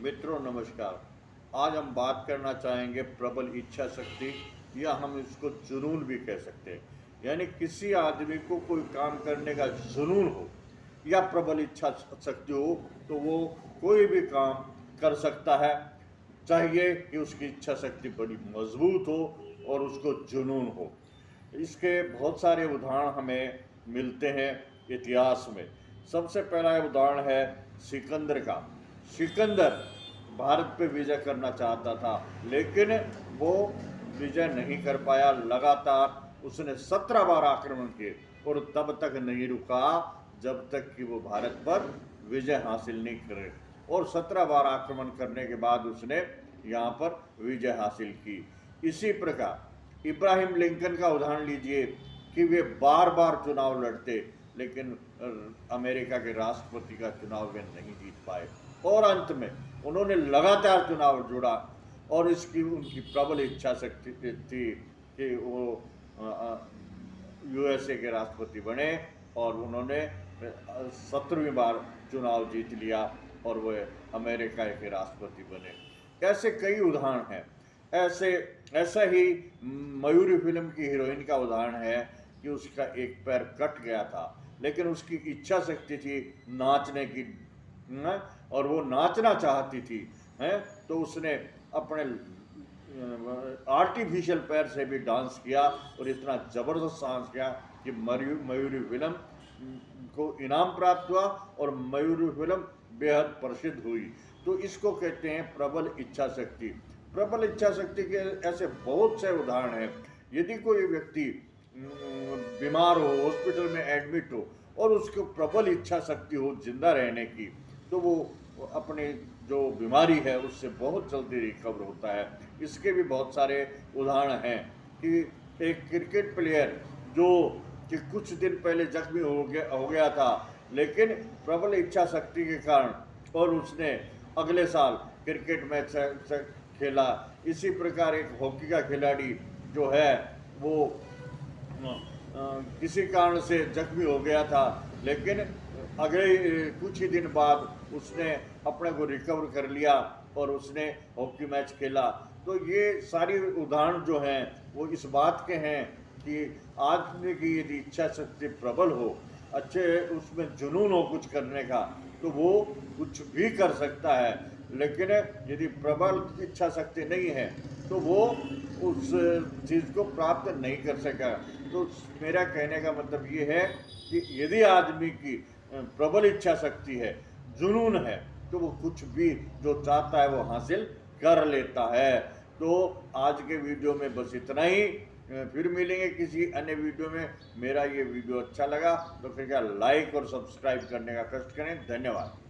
मित्रों नमस्कार। आज हम बात करना चाहेंगे प्रबल इच्छा शक्ति, या हम इसको जुनून भी कह सकते हैं। यानी किसी आदमी को कोई काम करने का जुनून हो या प्रबल इच्छा शक्ति हो तो वो कोई भी काम कर सकता है। चाहिए कि उसकी इच्छा शक्ति बड़ी मजबूत हो और उसको जुनून हो। इसके बहुत सारे उदाहरण हमें मिलते हैं इतिहास में। सबसे पहला उदाहरण है सिकंदर का। सिकंदर भारत पे विजय करना चाहता था, लेकिन वो विजय नहीं कर पाया। लगातार उसने 17 बार आक्रमण किए और तब तक नहीं रुका जब तक कि वो भारत पर विजय हासिल नहीं करे। और 17 बार आक्रमण करने के बाद उसने यहाँ पर विजय हासिल की। इसी प्रकार इब्राहिम लिंकन का उदाहरण लीजिए कि वे बार बार चुनाव लड़ते, लेकिन अमेरिका के राष्ट्रपति का चुनाव वे नहीं जीत पाए। और अंत में उन्होंने लगातार चुनाव जुड़ा और इसकी उनकी प्रबल इच्छा शक्ति थी कि वो यूएसए के राष्ट्रपति बने और उन्होंने 17वीं बार चुनाव जीत लिया और वह अमेरिका के राष्ट्रपति बने। ऐसे कई उदाहरण हैं। ऐसा ही मयूरी फिल्म की हीरोइन का उदाहरण है कि उसका एक पैर कट गया था, लेकिन उसकी इच्छा शक्ति थी नाचने की, और वो नाचना चाहती थी, तो उसने अपने आर्टिफिशियल पैर से भी डांस किया और इतना ज़बरदस्त डांस किया कि मयूरी फिल्म को इनाम प्राप्त हुआ और मयूरी फिल्म बेहद प्रसिद्ध हुई। तो इसको कहते हैं प्रबल इच्छा शक्ति। प्रबल इच्छा शक्ति के ऐसे बहुत से उदाहरण हैं। यदि कोई व्यक्ति बीमार हो, हॉस्पिटल में एडमिट हो और उसको प्रबल इच्छा शक्ति हो जिंदा रहने की, तो वो अपने जो बीमारी है उससे बहुत जल्दी रिकवर होता है। इसके भी बहुत सारे उदाहरण हैं कि एक क्रिकेट प्लेयर जो कि कुछ दिन पहले जख्मी हो गया था, लेकिन प्रबल इच्छा शक्ति के कारण और उसने अगले साल क्रिकेट मैच खेला। इसी प्रकार एक हॉकी का खिलाड़ी जो है वो किसी कारण से जख्मी हो गया था, लेकिन अगले कुछ ही दिन बाद उसने अपने को रिकवर कर लिया और उसने हॉकी मैच खेला। तो ये सारी उदाहरण जो हैं वो इस बात के हैं कि आदमी की यदि इच्छा शक्ति प्रबल हो, अच्छे उसमें जुनून हो कुछ करने का, तो वो कुछ भी कर सकता है। लेकिन यदि प्रबल इच्छा शक्ति नहीं है तो वो उस चीज़ को प्राप्त नहीं कर सका। तो मेरा कहने का मतलब ये है कि यदि आदमी की प्रबल इच्छा शक्ति है, जुनून है, तो वो कुछ भी जो चाहता है वो हासिल कर लेता है। तो आज के वीडियो में बस इतना ही। फिर मिलेंगे किसी अन्य वीडियो में। मेरा ये वीडियो अच्छा लगा तो कृपया लाइक और सब्सक्राइब करने का कष्ट करें। धन्यवाद।